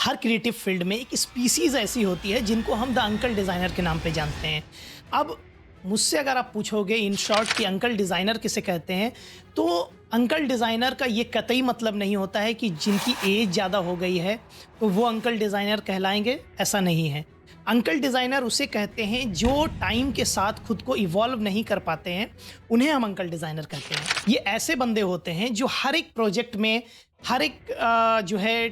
हर creative field में एक species ऐसी होती है जिनको हम द अंकल डिज़ाइनर के नाम पे जानते हैं। अब मुझसे अगर आप पूछोगे इन शॉर्ट कि अंकल डिज़ाइनर किसे कहते हैं, तो अंकल डिज़ाइनर का ये कतई मतलब नहीं होता है कि जिनकी एज ज़्यादा हो गई है, तो वो अंकल डिज़ाइनर कहलाएँगे, ऐसा नहीं है। अंकल डिज़ाइनर उसे कहते हैं जो टाइम के साथ खुद को इवॉल्व नहीं कर पाते हैं, उन्हें हम अंकल डिज़ाइनर कहते हैं। ये ऐसे बंदे होते हैं जो हर एक प्रोजेक्ट में, हर एक जो है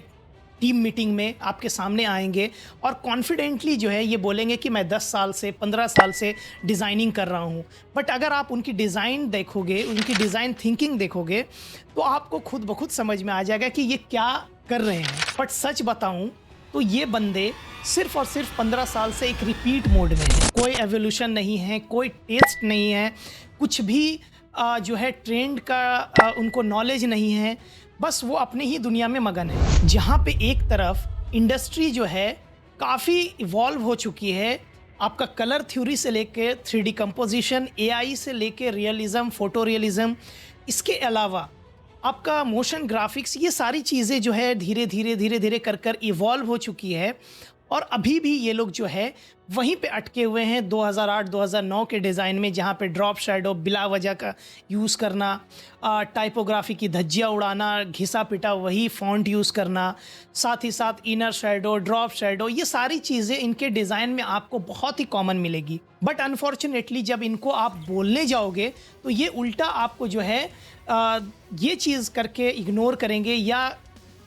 टीम मीटिंग में आपके सामने आएँगे और कॉन्फिडेंटली जो है ये बोलेंगे कि मैं 10 साल से 15 साल से डिज़ाइनिंग कर रहा हूँ। बट अगर आप उनकी डिज़ाइन देखोगे, उनकी डिज़ाइन थिंकिंग देखोगे, तो आपको खुद ब खुद समझ में आ जाएगा कि ये क्या कर रहे हैं। बट सच बताऊँ तो ये बंदे सिर्फ़ और सिर्फ़ 15 साल से एक रिपीट मोड में हैं। कोई एवोल्यूशन नहीं है, कोई टेस्ट नहीं है, कुछ भी जो है ट्रेंड का उनको नॉलेज नहीं है। बस वो अपनी ही दुनिया में मगन है। जहाँ पे एक तरफ इंडस्ट्री जो है काफ़ी इवॉल्व हो चुकी है, आपका कलर थ्योरी से लेके 3D कंपोजिशन, एआई से लेके रियलिज़्म, फोटो रियलिज़्म, इसके अलावा आपका मोशन ग्राफिक्स, ये सारी चीज़ें जो है धीरे-धीरे कर इवॉल्व हो चुकी है। और अभी भी ये लोग जो है वहीं पे अटके हुए हैं 2008-2009 के डिज़ाइन में, जहाँ पे ड्रॉप शैडो बिला वजह का यूज़ करना, टाइपोग्राफी की धज्जियाँ उड़ाना, घिसा-पिटा वही फ़ॉन्ट यूज़ करना, साथ ही साथ इनर शैडो, ड्रॉप शैडो, ये सारी चीज़ें इनके डिज़ाइन में आपको बहुत ही कॉमन मिलेगी। बट अनफॉर्चुनेटली जब इनको आप बोलने जाओगे तो ये उल्टा आपको जो है ये चीज़ करके इग्नोर करेंगे या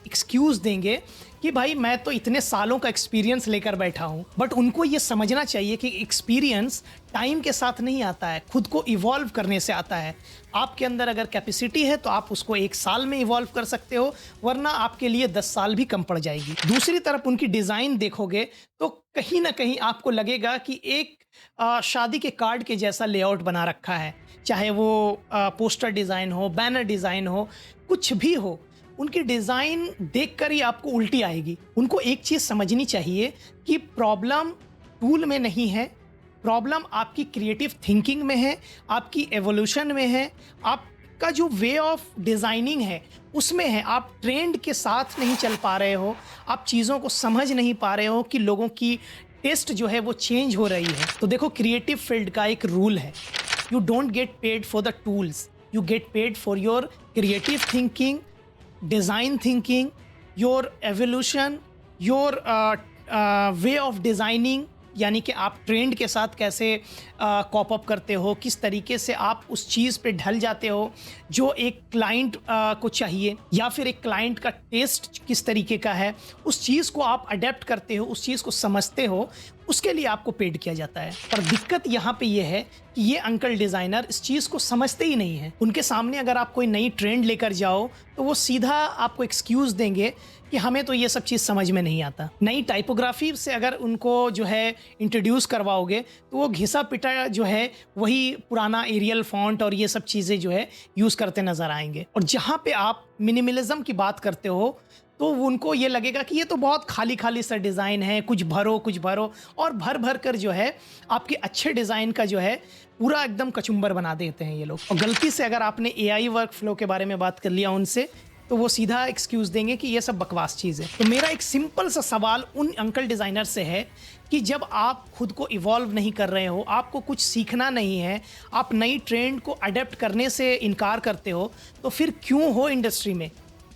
एक्सक्यूज़ देंगे कि भाई मैं तो इतने सालों का एक्सपीरियंस लेकर बैठा हूँ। बट उनको ये समझना चाहिए कि एक्सपीरियंस टाइम के साथ नहीं आता है, खुद को इवॉल्व करने से आता है। आपके अंदर अगर कैपेसिटी है तो आप उसको 1 साल में इवॉल्व कर सकते हो, वरना आपके लिए 10 साल भी कम पड़ जाएगी। दूसरी तरफ उनकी डिज़ाइन देखोगे तो कहीं न कहीं आपको लगेगा कि एक शादी के कार्ड के जैसा लेआउट बना रखा है। चाहे वो पोस्टर डिज़ाइन हो, बैनर डिज़ाइन हो, कुछ भी हो, उनकी डिज़ाइन देखकर ही आपको उल्टी आएगी। उनको एक चीज़ समझनी चाहिए कि प्रॉब्लम टूल में नहीं है, प्रॉब्लम आपकी क्रिएटिव थिंकिंग में है, आपकी एवोल्यूशन में है, आपका जो वे ऑफ डिज़ाइनिंग है उसमें है। आप ट्रेंड के साथ नहीं चल पा रहे हो, आप चीज़ों को समझ नहीं पा रहे हो कि लोगों की टेस्ट जो है वो चेंज हो रही है। तो देखो, क्रिएटिव फील्ड का एक रूल है, you don't get paid for the tools, you get paid for your creative thinking, design thinking, your evolution, your way of designing, यानी कि आप ट्रेंड के साथ कैसे कॉप अप करते हो, किस तरीके से आप उस चीज़ पे ढल जाते हो जो एक क्लाइंट को चाहिए, या फिर एक क्लाइंट का टेस्ट किस तरीके का है, उस चीज़ को आप अडेप्ट करते हो, उस चीज़ को समझते हो, उसके लिए आपको पेड किया जाता है। पर दिक्कत यहाँ पे ये है कि ये अंकल डिज़ाइनर इस चीज़ को समझते ही नहीं हैं। उनके सामने अगर आप कोई नई ट्रेंड लेकर जाओ तो वो सीधा आपको एक्सक्यूज़ देंगे कि हमें तो ये सब चीज़ समझ में नहीं आता। नई टाइपोग्राफी से अगर उनको जो है इंट्रोड्यूस करवाओगे तो वो घिसा-पिटा जो है वही पुराना एरियल फ़ॉन्ट और ये सब चीज़ें जो है यूज़ करते नज़र आएँगे। और जहाँ पे आप मिनिमलिज़्म की बात करते हो तो उनको ये लगेगा कि ये तो बहुत खाली-खाली सा डिज़ाइन है, कुछ भरो और भर-भर कर जो है आपके अच्छे डिज़ाइन का जो है पूरा एकदम कचुम्बर बना देते हैं ये लोग। और गलती से अगर आपने एआई वर्क फ्लो के बारे में बात कर लिया उनसे, तो वो सीधा एक्सक्यूज़ देंगे कि ये सब बकवास चीज़ है। तो मेरा एक सिंपल सा सवाल उन अंकल डिज़ाइनर से है कि जब आप खुद को इवॉल्व नहीं कर रहे हो, आपको कुछ सीखना नहीं है, आप नई ट्रेंड को अडेप्ट करने से इनकार करते हो, तो फिर क्यों हो इंडस्ट्री में?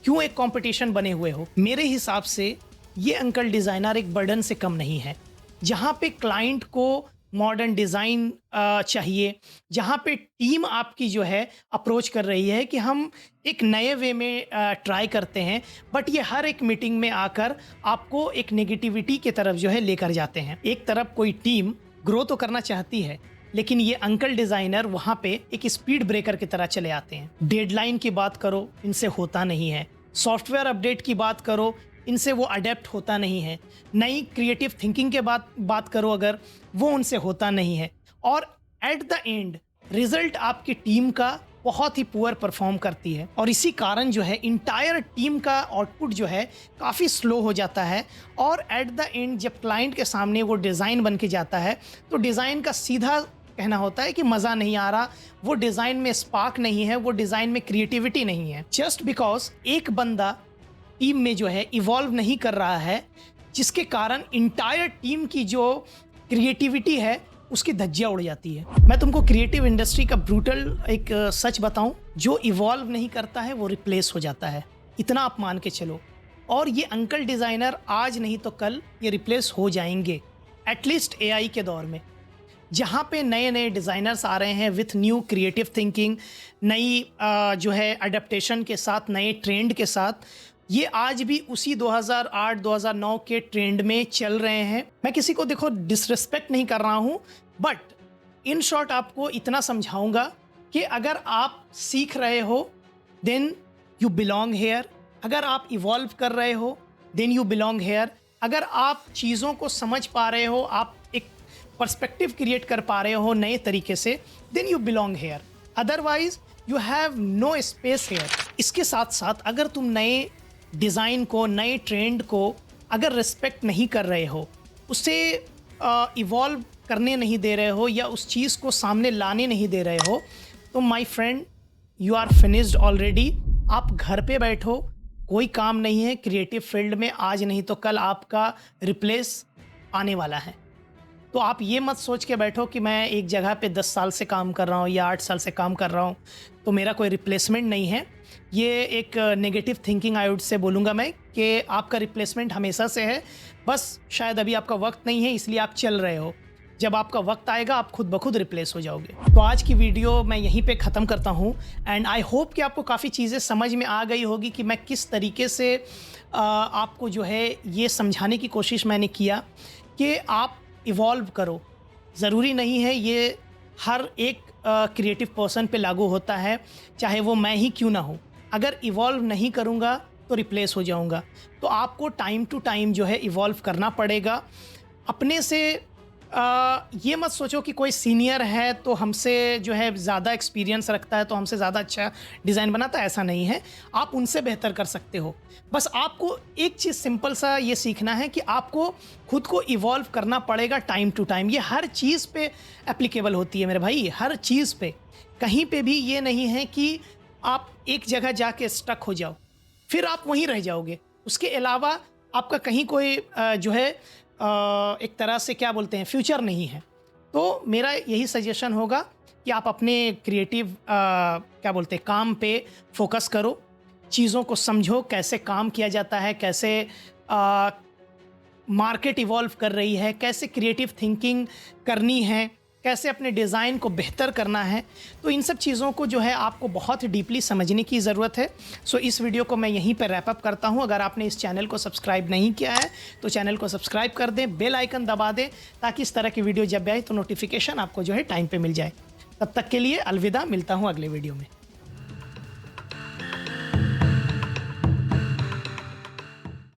क्यों एक कंपटीशन बने हुए हो? मेरे हिसाब से ये अंकल डिज़ाइनर एक बर्डन से कम नहीं है। जहाँ पे क्लाइंट को मॉडर्न डिज़ाइन चाहिए, जहाँ पे टीम आपकी जो है अप्रोच कर रही है कि हम एक नए वे में ट्राई करते हैं, बट ये हर एक मीटिंग में आकर आपको एक नेगेटिविटी की तरफ जो है लेकर जाते हैं। एक तरफ कोई टीम ग्रो तो करना चाहती है, लेकिन ये अंकल डिज़ाइनर वहाँ पे एक स्पीड ब्रेकर की तरह चले आते हैं। डेडलाइन की बात करो, इनसे होता नहीं है। सॉफ्टवेयर अपडेट की बात करो, इनसे वो अडेप्ट होता नहीं है। नई क्रिएटिव थिंकिंग के बात करो अगर, वो उनसे होता नहीं है। और एट द एंड रिजल्ट आपकी टीम का बहुत ही पुअर परफॉर्म करती है, और इसी कारण जो है इंटायर टीम का आउटपुट जो है काफ़ी स्लो हो जाता है। और एट द एंड जब क्लाइंट के सामने वो डिज़ाइन बन के जाता है, तो डिज़ाइन का सीधा कहना होता है कि मज़ा नहीं आ रहा, वो डिज़ाइन में स्पार्क नहीं है, वो डिज़ाइन में क्रिएटिविटी नहीं है। जस्ट बिकॉज एक बंदा टीम में जो है इवॉल्व नहीं कर रहा है, जिसके कारण इंटायर टीम की जो क्रिएटिविटी है उसकी धज्जियाँ उड़ जाती है। मैं तुमको क्रिएटिव इंडस्ट्री का ब्रूटल एक सच बताऊं, जो इवॉल्व नहीं करता है वो रिप्लेस हो जाता है, इतना आप मान के चलो। और ये अंकल डिज़ाइनर आज नहीं तो कल ये रिप्लेस हो जाएंगे, एटलीस्ट एआई के दौर में, जहाँ पे नए नए डिज़ाइनर्स आ रहे हैं विथ न्यू क्रिएटिव थिंकिंग, नई जो है अडेप्टेशन के साथ, नए ट्रेंड के साथ। ये आज भी उसी 2008-2009 के ट्रेंड में चल रहे हैं। मैं किसी को देखो डिसरिस्पेक्ट नहीं कर रहा हूँ, बट इन शॉर्ट आपको इतना समझाऊंगा कि अगर आप सीख रहे हो देन यू बिलोंग हेयर, अगर आप इवॉल्व कर रहे हो देन यू बिलोंग हेयर, अगर आप चीज़ों को समझ पा रहे हो, आप एक पर्सपेक्टिव क्रिएट कर पा रहे हो नए तरीके से, then you belong here, otherwise you have no space here. इसके साथ साथ अगर तुम नए डिज़ाइन को, नए ट्रेंड को अगर रिस्पेक्ट नहीं कर रहे हो, उसे इवॉल्व करने नहीं दे रहे हो, या उस चीज़ को सामने लाने नहीं दे रहे हो, तो my friend you are finished already. आप घर पे बैठो, कोई काम नहीं है क्रिएटिव फील्ड में, आज नहीं तो कल आपका रिप्लेस आने वाला है। तो आप ये मत सोच के बैठो कि मैं एक जगह पे 10 साल से काम कर रहा हूँ या 8 साल से काम कर रहा हूँ तो मेरा कोई रिप्लेसमेंट नहीं है। ये एक negative thinking I would say बोलूँगा मैं, कि आपका रिप्लेसमेंट हमेशा से है, बस शायद अभी आपका वक्त नहीं है इसलिए आप चल रहे हो। जब आपका वक्त आएगा आप खुद ब खुद रिप्लेस हो जाओगे। तो आज की वीडियो मैं यहीं पे ख़त्म करता हूँ, एंड आई होप कि आपको काफ़ी चीज़ें समझ में आ गई होगी कि मैं किस तरीके से आपको जो है ये समझाने की कोशिश मैंने किया कि आप इवॉल्व करो। ज़रूरी नहीं है ये हर एक क्रिएटिव पर्सन पे लागू होता है, चाहे वो मैं ही क्यों ना हो। अगर इवॉल्व नहीं करूँगा तो रिप्लेस हो जाऊँगा। तो आपको टाइम टू टाइम जो है इवॉल्व करना पड़ेगा। अपने से ये मत सोचो कि कोई सीनियर है तो हमसे जो है ज़्यादा एक्सपीरियंस रखता है तो हमसे ज़्यादा अच्छा डिज़ाइन बनाता है, ऐसा नहीं है। आप उनसे बेहतर कर सकते हो। बस आपको एक चीज़ सिंपल सा ये सीखना है कि आपको खुद को इवॉल्व करना पड़ेगा टाइम टू टाइम। ये हर चीज़ पे एप्लीकेबल होती है मेरे भाई, हर चीज़ पे। कहीं पे भी ये नहीं है कि आप एक जगह जाके स्टक हो जाओ फिर आप वहीं रह जाओगे। उसके अलावा आपका कहीं कोई जो है एक तरह से क्या बोलते हैं फ्यूचर नहीं है। तो मेरा यही सजेशन होगा कि आप अपने क्रिएटिव क्या बोलते हैं काम पे फोकस करो, चीज़ों को समझो कैसे काम किया जाता है, कैसे मार्केट इवॉल्व कर रही है, कैसे क्रिएटिव थिंकिंग करनी है, कैसे अपने डिज़ाइन को बेहतर करना है। तो इन सब चीज़ों को जो है आपको बहुत डीपली समझने की ज़रूरत है। सो इस वीडियो को मैं यहीं पर रैप अप करता हूं। अगर आपने इस चैनल को सब्सक्राइब नहीं किया है तो चैनल को सब्सक्राइब कर दें, बेल आइकन दबा दें, ताकि इस तरह की वीडियो जब आए तो नोटिफिकेशन आपको जो है टाइम पे मिल जाए। तब तक के लिए अलविदा, मिलता हूँ अगले वीडियो में।